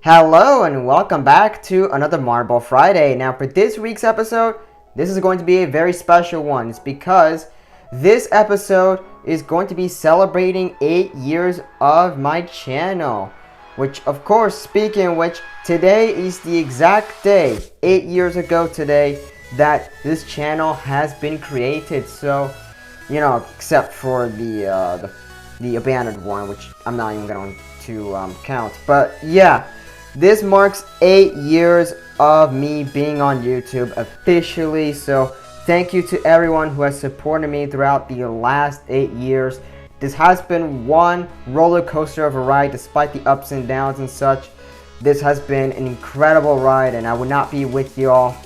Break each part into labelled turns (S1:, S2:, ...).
S1: Hello and welcome back to another Marble Friday. Now for this week's episode, this is going to be a very special one. It's because this episode is going to be celebrating 8 years of my channel. Which, of course, speaking of which, today is the exact day, 8 years ago today, that this channel has been created. So, you know, except for the abandoned one, which I'm not even going to count. But yeah. This marks 8 years of me being on YouTube officially, so thank you to everyone who has supported me throughout the last 8 years. This has been one roller coaster of a ride despite the ups and downs and such. This has been an incredible ride, and I would not be with y'all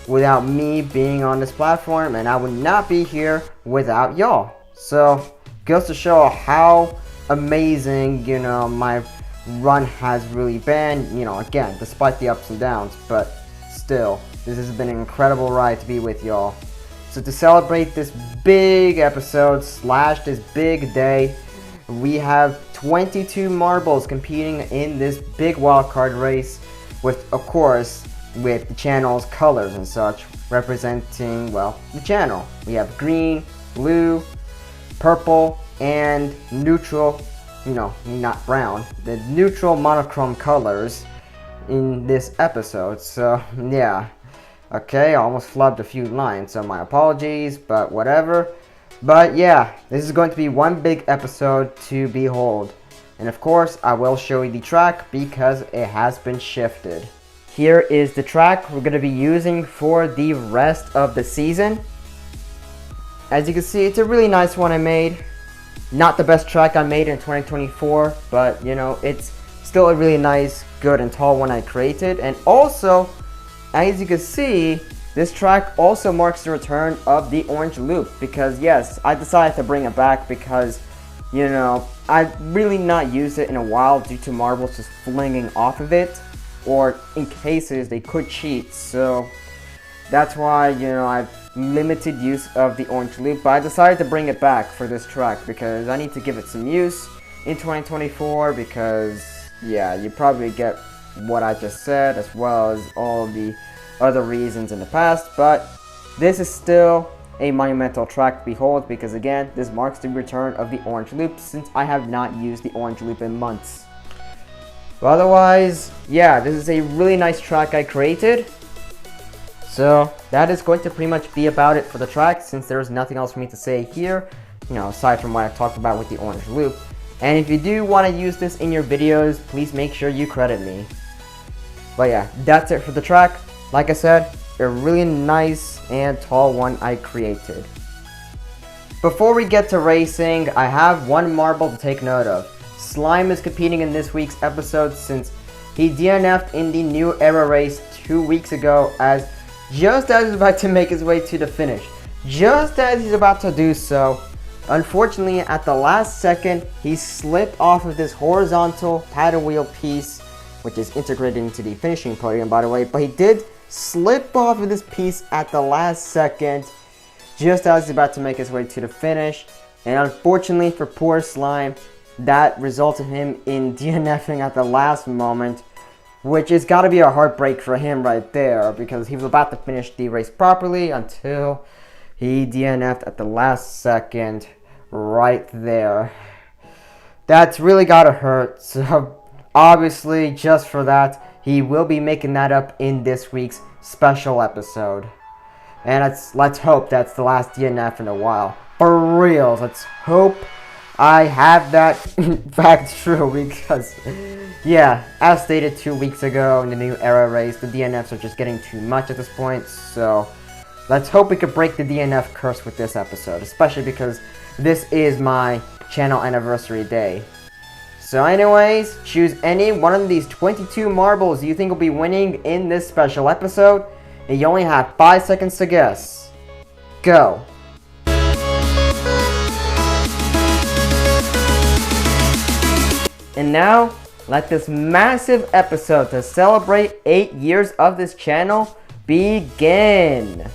S1: without me being on this platform, and I would not be here without y'all. So, goes to show how amazing, you know, my run has really been, you know, again, despite the ups and downs, but still, this has been an incredible ride to be with y'all. So to celebrate this big episode / this big day, we have 22 marbles competing in this big wildcard race with, of course, with the channel's colors and such representing, well, the channel. We have green, blue, purple, and neutral, no, not brown, the neutral monochrome colors in this episode. So yeah, okay, I almost flubbed a few lines, so my apologies, but whatever. But yeah, this is going to be one big episode to behold, and of course I will show you the track because it has been shifted. Here is the track we're going to be using for the rest of the season. As you can see, it's a really nice one I made. Not the best track I made in 2024, but you know, it's still a really nice, good, and tall one I created. And also, as you can see, this track also marks the return of the orange loop, because yes, I decided to bring it back because, you know, I've really not used it in a while due to marbles just flinging off of it, or in cases they could cheat. So that's why, you know, I've limited use of the orange loop, but I decided to bring it back for this track because I need to give it some use in 2024, because yeah, you probably get what I just said as well as all of the other reasons in the past. But this is still a monumental track to behold because again, this marks the return of the orange loop since I have not used the orange loop in months. But otherwise, yeah, this is a really nice track I created. So that is going to pretty much be about it for the track, since there's nothing else for me to say here, you know, aside from what I talked about with the orange loop. And if you do want to use this in your videos, please make sure you credit me. But yeah, that's it for the track. Like I said, a really nice and tall one I created. Before we get to racing, I have one marble to take note of. Slime is competing in this week's episode since he DNF'd in the New Era race 2 weeks ago, as just as he's about to make his way to the finish. Just as he's about to do so, unfortunately at the last second, he slipped off of this horizontal paddle wheel piece, which is integrated into the finishing podium, by the way, but he did slip off of this piece at the last second, just as he's about to make his way to the finish. And unfortunately for poor Slime, that resulted him in DNFing at the last moment, which has got to be a heartbreak for him right there, because he was about to finish the race properly until he DNF'd at the last second right there. That's really got to hurt. So obviously, just for that, he will be making that up in this week's special episode. And let's hope that's the last DNF in a while. For reals, let's hope I have that in fact true, because yeah, as stated 2 weeks ago in the New Era race, the DNFs are just getting too much at this point. So let's hope we can break the DNF curse with this episode, especially because this is my channel anniversary day. So anyways, choose any one of these 22 marbles you think will be winning in this special episode, and you only have 5 seconds to guess. Go! And now, let this massive episode to celebrate 8 years of this channel begin!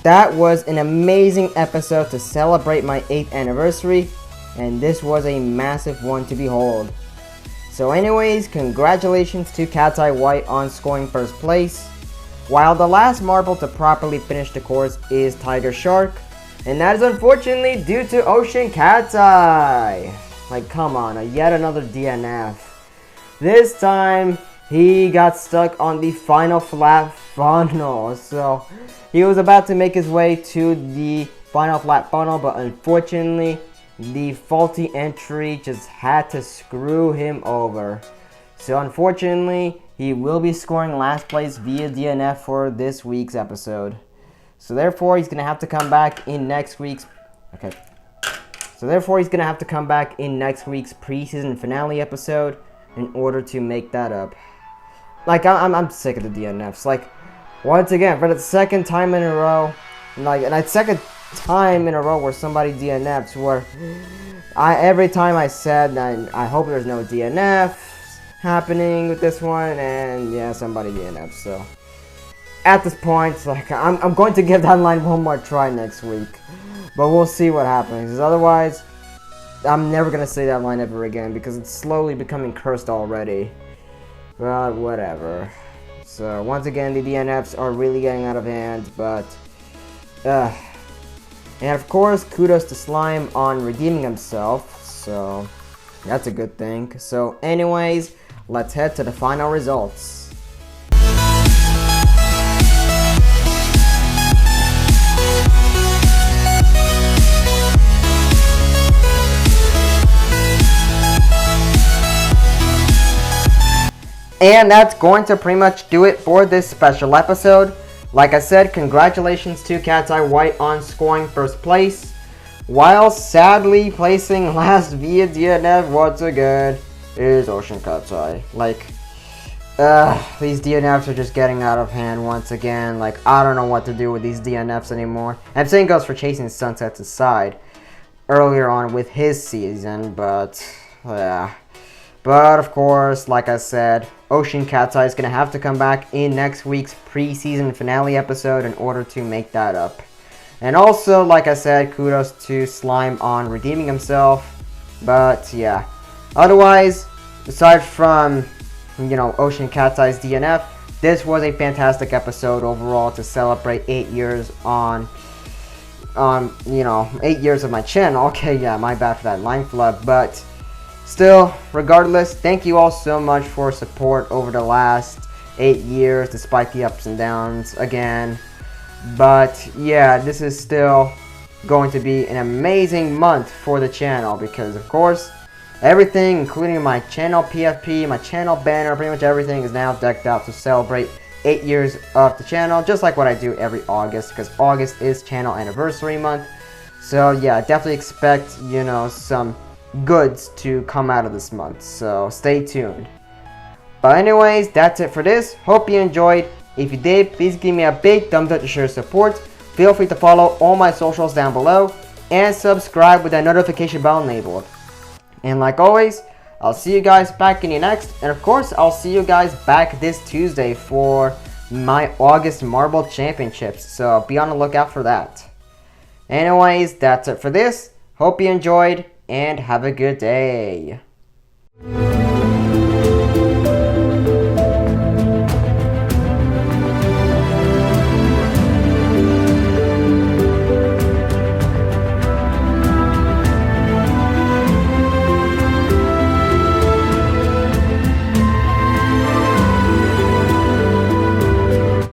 S1: that was an amazing episode to celebrate my 8th anniversary, and this was a massive one to behold. So anyways, congratulations to Cat's Eye White on scoring first place, while the last marble to properly finish the course is Tiger Shark, and that is unfortunately due to Ocean Cat's Eye. Like, come on, yet another DNF. This time, he got stuck on the final flat funnel, so he was about to make his way to the final flat funnel, but unfortunately, the faulty entry just had to screw him over. So unfortunately, he will be scoring last place via DNF for this week's episode. So therefore, he's going to have to come back in next week's... preseason finale episode in order to make that up. Like, I'm sick of the DNFs. Like, once again, for the second time in a row, where somebody DNFs, where every time I said I hope there's no DNFs happening with this one, and yeah, somebody DNFs. So at this point, like, I'm going to give that line one more try next week, but we'll see what happens. Because otherwise, I'm never gonna say that line ever again because it's slowly becoming cursed already. But whatever. So once again, the DNFs are really getting out of hand, but and of course, kudos to Slime on redeeming himself, so that's a good thing. So anyways, let's head to the final results. And that's going to pretty much do it for this special episode. Like I said, congratulations to Cat's Eye White on scoring first place, while sadly placing last via DNF once again is Ocean Cat's Eye. Like, these DNFs are just getting out of hand once again. Like, I don't know what to do with these DNFs anymore. And same goes for Chasing Sunsets aside earlier on with his season, but yeah. But of course, like I said, Ocean Cat's Eye is going to have to come back in next week's preseason finale episode in order to make that up. And also, like I said, kudos to Slime on redeeming himself. But yeah, otherwise, aside from, you know, Ocean Cat's Eye's DNF, this was a fantastic episode overall to celebrate 8 years on 8 years of my channel. Okay, yeah, my bad for that line flub, but still, regardless, thank you all so much for support over the last 8 years, despite the ups and downs again. But yeah, this is still going to be an amazing month for the channel because, of course, everything, including my channel PFP, my channel banner, pretty much everything is now decked out to celebrate 8 years of the channel, just like what I do every August, because August is channel anniversary month. So yeah, definitely expect, you know, some goods to come out of this month, so stay tuned. But anyways, that's it for this. Hope you enjoyed. If you did, please give me a big thumbs up to show your support. Feel free to follow all my socials down below and subscribe with that notification bell enabled. And like always, I'll see you guys back in the next, and of course I'll see you guys back this Tuesday for my August Marble Championships, so be on the lookout for that. Anyways, that's it for this. Hope you enjoyed and have a good day.